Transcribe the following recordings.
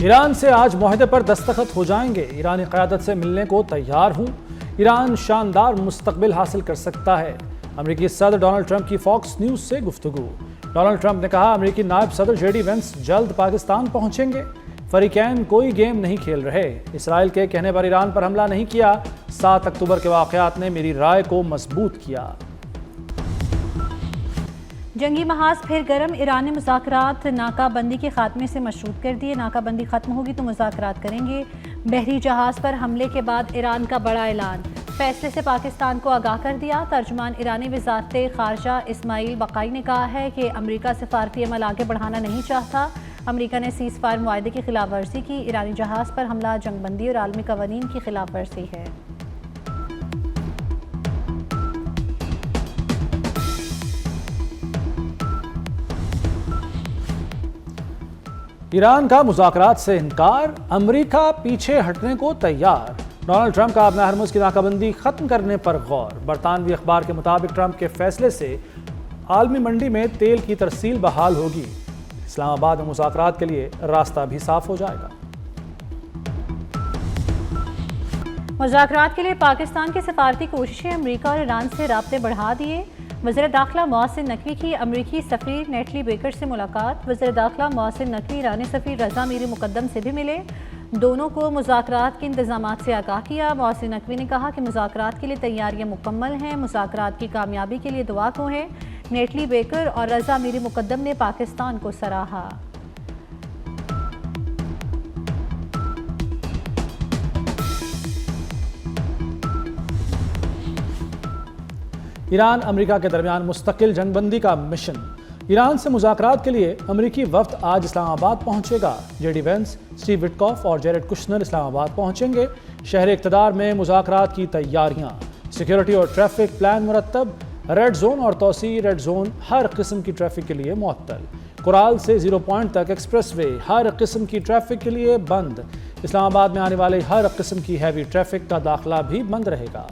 Iran से आज मुआहदे पर दस्तखत हो जाएंगे। ईरानी क़यादत से मिलने को तैयार हूँ। ईरान शानदार मुस्तकबिल हासिल कर सकता है। अमेरिकी सदर डोनाल्ड ट्रंप की फॉक्स न्यूज़ से गुफ्तगू। डोनाल्ड ट्रंप ने कहा, अमेरिकी नायब सदर जेडी वेंस जल्द पाकिस्तान पहुंचेंगे। फरीकैन कोई गेम नहीं खेल रहे। इसराइल के कहने पर ईरान पर हमला नहीं किया। 7 अक्टूबर के वाक़यात ने मेरी राय को मजबूत किया। जंगी महाज फिर गर्म। ईरान ने मुज़ाकरात नाकाबंदी के खात्मे से मशरूत कर दिए। नाकाबंदी खत्म होगी तो मुज़ाकरात करेंगे। बहरी जहाज़ पर हमले के बाद ईरान का बड़ा ऐलान। फैसले से पाकिस्तान को आगाह कर दिया। तर्जुमान ईरानी वज़ारत ख़ारजा इस्माइल बक़ाई ने कहा है कि अमरीका सिफारती अमल आगे बढ़ाना नहीं चाहता। अमरीका ने सीज़ फायर मुआहदे की खिलाफ वर्जी की। ईरानी जहाज़ पर हमला जंगबंदी और आलमी कवानीन की खिलाफ वर्जी है। ईरान का मुज़ाकरात से इनकार। अमरीका पीछे हटने को तैयार। डोनाल्ड ट्रंप का अपना हरमुज़ की नाकाबंदी खत्म करने पर गौर। बरतानवी अखबार के मुताबिक ट्रंप के फैसले से आलमी मंडी में तेल की तरसील बहाल होगी। इस्लामाबाद में मुज़ाकरात के लिए रास्ता भी साफ हो जाएगा। मुज़ाकरात के लिए पाकिस्तान की सिफारती कोशिशें। अमरीका और ईरान से राब्ते बढ़ा दिए। वज़ीर दाखिला मोहसिन नकवी की अमरीकी सफ़ीर नेटली बेकर से मुलाकात। वज़ीर दाखिला मोहसिन नकवी ईरानी सफ़ीर रज़ा मीर मुक़द्दम से भी मिले। दोनों को मुज़ाकरात के इंतज़ामात से आगाह किया। मोहसिन नकवी ने कहा कि मुज़ाकरात के लिए तैयारियां मुकम्मल हैं। मुज़ाकरात की कामयाबी के लिए दुआ को है। नेटली बेकर और रज़ा मीर मुक़द्दम ने पाकिस्तान को सराहा। ईरान अमेरिका के दरमियान मुस्तकिल जंगबंदी का मिशन। ईरान से मुज़ाकरात के लिए अमेरिकी वफ्द आज इस्लामाबाद पहुंचेगा। जेडी वेंस, स्टीव विटकॉफ और जेरेड कुशनर इस्लामाबाद पहुंचेंगे। शहर इक़्तिदार में मुज़ाकरात की तैयारियां। सिक्योरिटी और ट्रैफिक प्लान मुरतब। रेड जोन और तौसी रेड जोन हर किस्म की ट्रैफिक के लिए मुअत्तल। कुराल से 0 पॉइंट तक एक्सप्रेसवे हर किस्म की ट्रैफिक के लिए बंद। इस्लामाबाद में आने वाले हर किस्म की हैवी ट्रैफिक का दाखिला भी बंद रहेगा।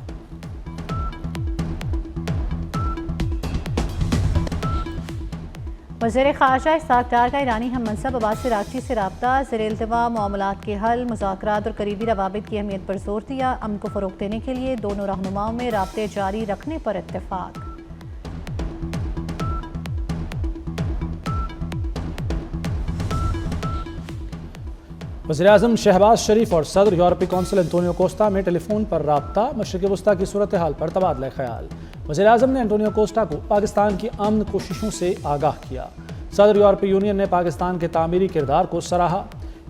वज़ीर ख़ारजा इस्हाक़ डार का ईरानी हम मनसब अब्बास अराग़ची से रब्ता। ज़ेर-ए-इल्तिवा मामलात के हल, मुज़ाकरात और करीबी रवाबित की अहमियत पर जोर दिया। अमन को फ़रोग़ देने के लिए दोनों रहनुमाओं में राब्ते जारी रखने पर इत्तेफ़ाक़। वज़ीर-ए-आज़म शहबाज शरीफ और सदर यूरोपीय कौंसिल एंटोनियो कोस्टा में टेलीफोन पर राब्ता। मशरिक़ वस्ता की सूरत हाल पर तबादला ख्याल। वज़ीर-ए-आज़म ने एंटोनियो कोस्टा को पाकिस्तान की अमन कोशिशों से आगाह किया। सदर यूरोपीय यूनियन ने पाकिस्तान के तामीरी किरदार को सराहा।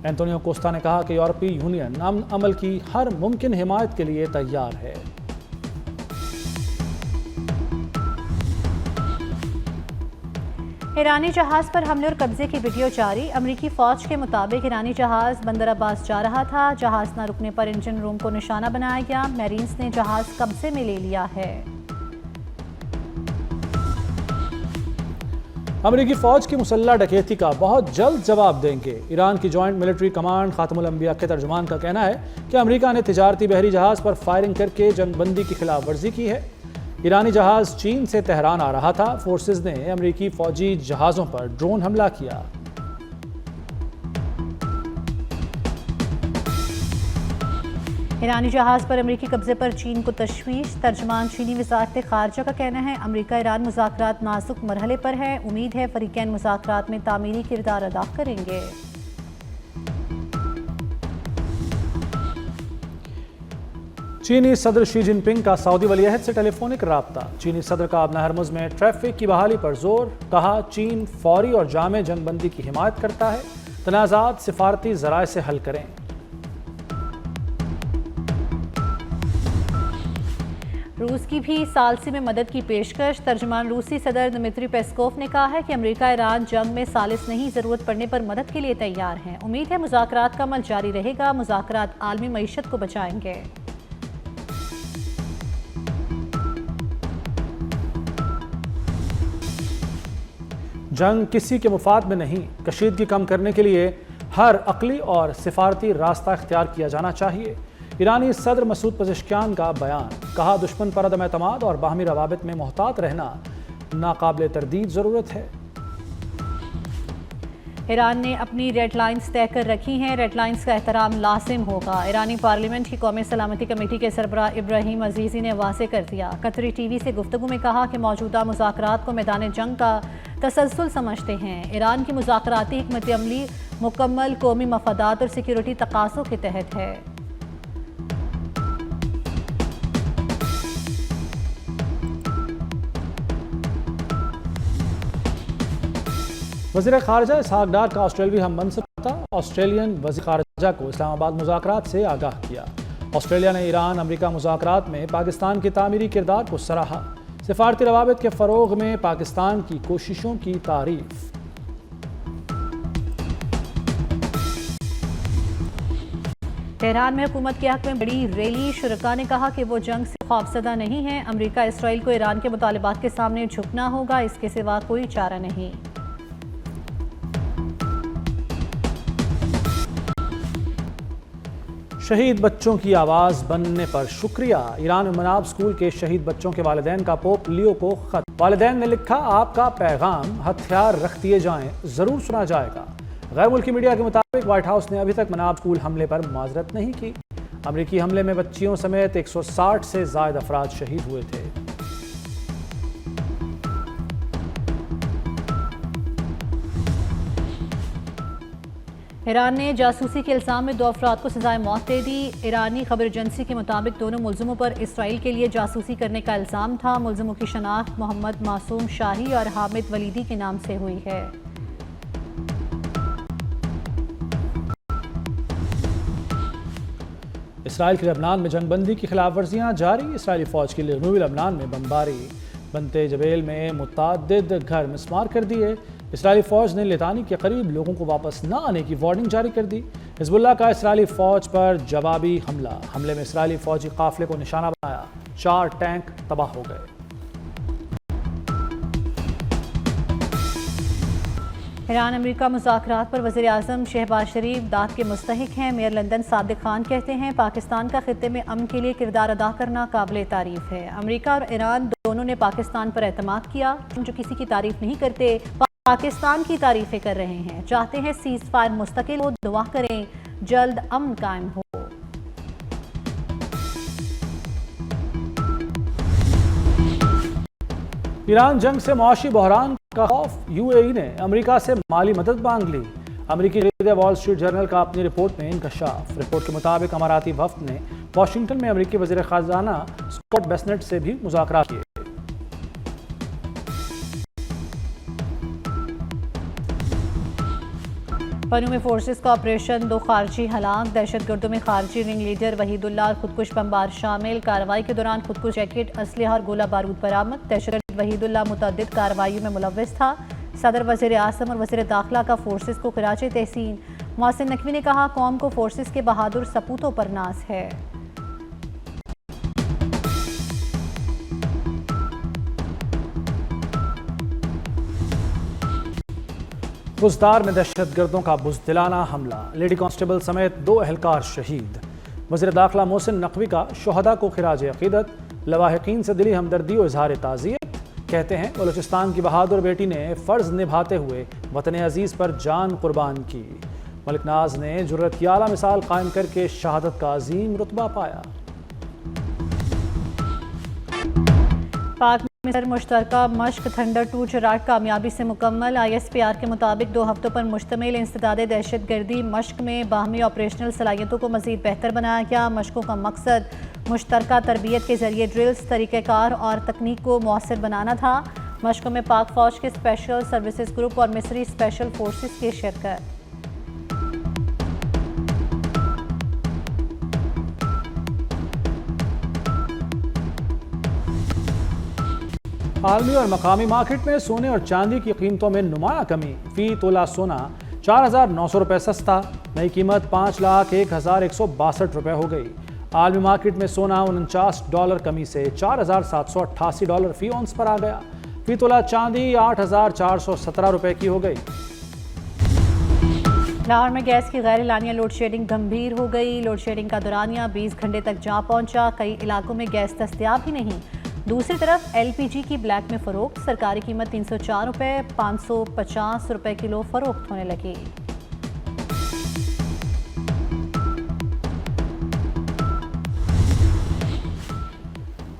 एंटोनियो कोस्टा ने कहा कि यूरोपीय यूनियन अमन अमल की हर मुमकिन हिमायत के लिए तैयार है। ईरानी जहाज़ पर हमले और कब्जे की वीडियो जारी। अमरीकी फ़ौज के मुताबिक ईरानी जहाज़ बंदर अब्बास जा रहा था। जहाज़ न रुकने पर इंजन रूम को निशाना बनाया गया। मैरीन्स ने जहाज़ कब्जे में ले लिया है। अमरीकी फ़ौज की मुसल्लह डकैती का बहुत जल्द जवाब देंगे। ईरान की जॉइंट मिलिट्री कमांड खातमुल अंबिया के तर्जुमान का कहना है कि अमरीका ने तिजारती बहरी जहाज़ पर फायरिंग करके जंगबंदी की खिलाफ वर्जी की है। ईरानी जहाज़ चीन से तेहरान आ रहा था। फोर्सेज ने अमरीकी फ़ौजी जहाज़ों पर ड्रोन हमला किया। ईरानी जहाज़ पर अमरीकी कब्जे पर चीन को तशवीश। तर्जमान चीनी वज़ारत ख़ारजा का कहना है, अमरीका ईरान मुज़ाकरात नाजुक मरहले पर है। उम्मीद है फ़रीक़ैन मुज़ाकरात में तामीरी किरदार अदा करेंगे। चीनी सदर शी जिनपिंग का सऊदी वलीअहद से टेलीफोनिक राब्ता। चीनी सदर का अपना हरमुज़ में ट्रैफिक की बहाली पर जोर। कहा, चीन फौरी और जामे जंगबंदी की हिमायत करता है। तनाज़ात सिफारती ज़राए से हल करें। रूस की भी सालसी में मदद की पेशकश। तर्जुमान रूसी सदर दिमित्री पेस्कोव ने कहा है कि अमेरिका ईरान जंग में सालिस नहीं, ज़रूरत पड़ने पर मदद के लिए तैयार हैं। उम्मीद है मुज़ाकरात का अमल जारी रहेगा। मुज़ाकरात आलमी मईशत को बचाएंगे। जंग किसी के मुफाद में नहीं। कशीदगी कम करने के लिए हर अक़ली और सिफारती रास्ता इख्तियार किया जाना चाहिए। ईरानी सदर मसूद पज़ेश्कियान का बयान। कहा, दुश्मन पर अदम एतमाद और बाहमी रवाबित में मोहतात रहना नाकाबिल तरदीद ज़रूरत है। ईरान ने अपनी रेड लाइन्स तय कर रखी हैं, रेड लाइन्स का एहतराम लाजिम होगा। ईरानी पार्लियामेंट की कौमी सलामती कमेटी के सरबराह इब्राहिम अजीज़ी ने वाज़ेह कर दिया। कतरी टीवी से गुफ्तगू में कहा कि मौजूदा मुज़ाकरात को मैदान जंग का तसलसल समझते हैं। ईरान की मुज़ाकराती हिकमत अमली मुकम्मल कौमी मफादात और सिक्योरिटी तकाज़ों के तहत है। वज़ीर ख़ारजा इसहाक़ डार का ऑस्ट्रेलवी हम मनसब था। ऑस्ट्रेलियन वज़ीर ख़ारजा को इस्लामाबाद मुज़ाकरात से आगाह किया। ऑस्ट्रेलिया ने ईरान अमरीका मुज़ाकरात में पाकिस्तान के तामीरी किरदार को सराहा। सिफारती रवाबित के फ़रोग़ में पाकिस्तान की कोशिशों की तारीफ़। तेहरान में हुकूमत के हक़ में बड़ी रैली, शुरका ने कहा कि वो जंग से खौफज़दा नहीं है। अमरीका इसराइल को ईरान के मुतालबात के सामने झुकना होगा, इसके सिवा कोई चारा नहीं। शहीद बच्चों की आवाज़ बनने पर शुक्रिया। ईरान में मनाब स्कूल के शहीद बच्चों के वालिदैन का पोप लियो को खत। वालिदैन ने लिखा, आपका पैगाम हथियार रख दिए जाएं, ज़रूर सुना जाएगा। गैर मुल्की मीडिया के मुताबिक व्हाइट हाउस ने अभी तक मनाब स्कूल हमले पर माजरत नहीं की। अमरीकी हमले में बच्चियों समेत 160 से ज़ायद अफराद शहीद हुए थे। ईरान ने जासूसी के इल्ज़ाम में 2 अफराद को सजाए मौत दे दी। ईरानी खबर एजेंसी के मुताबिक दोनों मुलज़मों पर इसराइल के लिए जासूसी करने का इल्ज़ाम था। मुलज़मों की शनाख्त मोहम्मद मासूम शाही और हामिद वलीदी के नाम से हुई है। इसराइल की लबनान में जंगबंदी की खिलाफ वर्जियाँ जारी। इसराइली फ़ौज की जनूबी लबनान में बमबारी। बनते जबेल में मुतअद्दिद घर मिसमार कर दिए। इसराइली फ़ौज ने लितानी के करीब लोगों को वापस न आने की वार्निंग जारी कर दी। हिज़्बुल्लाह का इसराइली फ़ौज पर जवाबी हमला। हमले में इसराइली फ़ौजी काफ़िले को निशाना बनाया। 4 टैंक तबाह हो गए। ईरान अमेरिका मुज़ाकरात पर वज़ीर आज़म शहबाज शरीफ दाद के मुस्तहिक हैं। मेयर लंदन सादिक खान कहते हैं, पाकिस्तान का खित्ते में अमन के लिए किरदार अदा करना काबिल तारीफ़ है। अमेरिका और ईरान दोनों ने पाकिस्तान पर एतमाद किया। जो किसी की तारीफ़ नहीं करते, पाकिस्तान की तारीफ़ें कर रहे हैं। चाहते हैं सीज़ फायर मुस्तकिल हो, दुआ करें जल्द अमन कायम हो। ईरान जंग से मुआशी बहरान का खौफ। यूएई ने अमेरिका से माली मदद मांग ली। अमेरिकी मीडिया वॉल स्ट्रीट जर्नल का अपनी रिपोर्ट में इंकशाफ। रिपोर्ट के मुताबिक अमाराती वफ्द ने वाशिंगटन में अमेरिकी वज़ीर ख़ज़ाना स्कॉट बेसनेट से भी मुज़ाकरात किए। पन्नू में फोर्सेस का ऑपरेशन, 2 खारजी हलाक। दहशतगर्दों में खारजी रिंग लीडर वहीदुल्ला और खुदकुश बमबार शामिल। कार्रवाई के दौरान खुदकुश जैकेट, असलहा और गोला बारूद बरामद। दहशतगर्द वहीदुल्ला मुतअद्दिद कार्रवाइयों में मुलव्वस था। सदर वज़ीर आज़म और वज़ीर दाखिला का फोर्सेस को खिराज तहसीन। मोहसिन नकवी ने कहा, कौम को फोर्सेस के बहादुर सपूतों पर नाज है। बुज़दार में दहशतगर्दों का बुज़दिलाना हमला। लेडी कांस्टेबल समेत 2 एहलकार शहीद। वज़ीर दाखिला मोहसिन नकवी का शुहदा को खिराज अक़ीदत। लवाहिकीन से दिली हमदर्दी और इज़हार ताज़ियत। कहते हैं, बलूचिस्तान की बहादुर बेटी ने फ़र्ज़ निभाते हुए वतन अज़ीज़ पर जान कुर्बान की। मलिक नाज ने जुर्रत की आला मिसाल कायम करके शहादत का अजीम रुतबा पाया। पाक मिस्र मुश्तरका मश्क थंडर 2 चराट कामयाबी से मुकम्मल। ISPR के मुताबिक 2 हफ्तों पर मुश्तमिल इंसदादे दहशतगर्दी मश्क में बाहमी ऑपरेशनल सलाहियतों को मज़ीद बेहतर बनाया गया। मश्कों का मकसद मुश्तरका तरबियत के जरिए ड्रिल्स, तरीक़ेकार और तकनीक को मौसर बनाना था। मश्कों में पाक फ़ौज के स्पेशल सर्विसेज ग्रुप और मिस्री स्पेशल फोर्सेस की शिरकत। आलमी और मकामी मार्केट में सोने और चांदी की कीमतों में नुमाया कमी। फ़ी तोला सोना 4,900 रुपये सस्ता। नई कीमत $5,01,162 रुपये हो गई। आलमी मार्केट में सोना $49 कमी से $4,788 फ़ी औंस पर आ गया। फ़ी तोला चांदी 8,417 रुपये की हो गई। लाहौर में गैस की गैर एलानिया लोड शेडिंग गंभीर हो गई। लोड शेडिंग का दौरानिया 20 घंटे तक जा पहुंचा। कई इलाकों में गैस दस्तयाब ही नहीं। दूसरी तरफ LPG की ब्लैक में फरोख्त, सरकारी कीमत 304 रुपये 550 रुपये किलो फरोख्त होने लगी।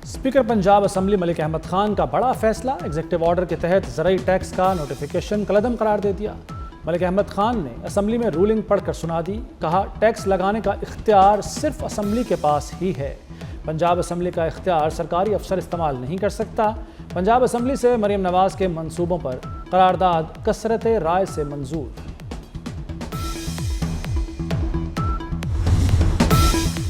स्पीकर पंजाब असम्बली मलिक अहमद खान का बड़ा फैसला, एग्जीक्यूटिव ऑर्डर के तहत ज़रई टैक्स का नोटिफिकेशन कलअदम करार दे दिया। मलिक अहमद खान ने असम्बली में रूलिंग पढ़कर सुना दी। कहा, टैक्स लगाने का इख्तियार सिर्फ असम्बली के पास ही है। पंजाब असम्बली का इख्तियार सरकारी अफसर इस्तेमाल नहीं कर सकता। पंजाब असम्बली से मरीम नवाज के मंसूबों पर करारदाद कसरत राय से मंजूर।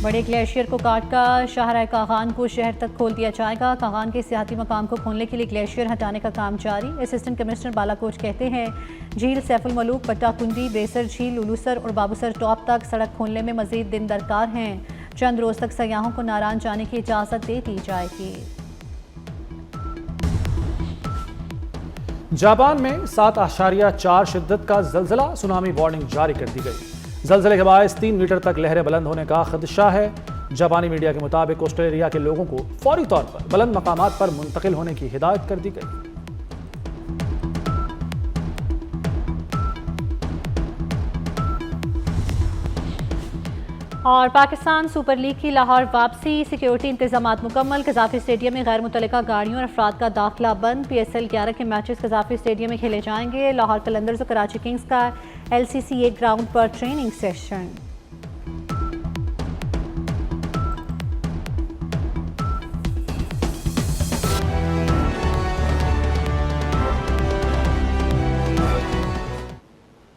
बड़े ग्लेशियर को काटकर शाहराह कागान को शहर तक खोल दिया जाएगा। कागान के सियाती मकाम को खोलने के लिए ग्लेशियर हटाने का काम जारी। असिस्टेंट कमिश्नर बालाकोट कहते हैं, झील सैफुल मलूक, पट्टाकुंडी, बेसर झील, लुलूसर और बाबूसर टॉप तक सड़क खोलने में मजीद दिन दरकार हैं। चंद रोज तक सयाहों को नारान जाने की इजाज़त दे दी जाएगी। जापान में 7.4 शिद्दत का जलजला, सुनामी वार्निंग जारी कर दी गई। जलजले के बायस 3 मीटर तक लहरें बुलंद होने का खदशा है। जापानी मीडिया के मुताबिक ऑस्ट्रेलिया के लोगों को फौरी तौर पर बुलंद मकामात पर मुंतकिल होने की हिदायत कर दी गई। और पाकिस्तान सुपर लीग की लाहौर वापसी, सिक्योरिटी इंतजामात मुकम्मल। कजाफी स्टेडियम में गैर मुतल्लिका गाड़ियों और अफराद का दाखिला बंद। PSL 11 के मैचेस कजाफी स्टेडियम में खेले जाएंगे। लाहौर कलंदर्स और कराची किंग्स का LCCA ग्राउंड पर ट्रेनिंग सेशन।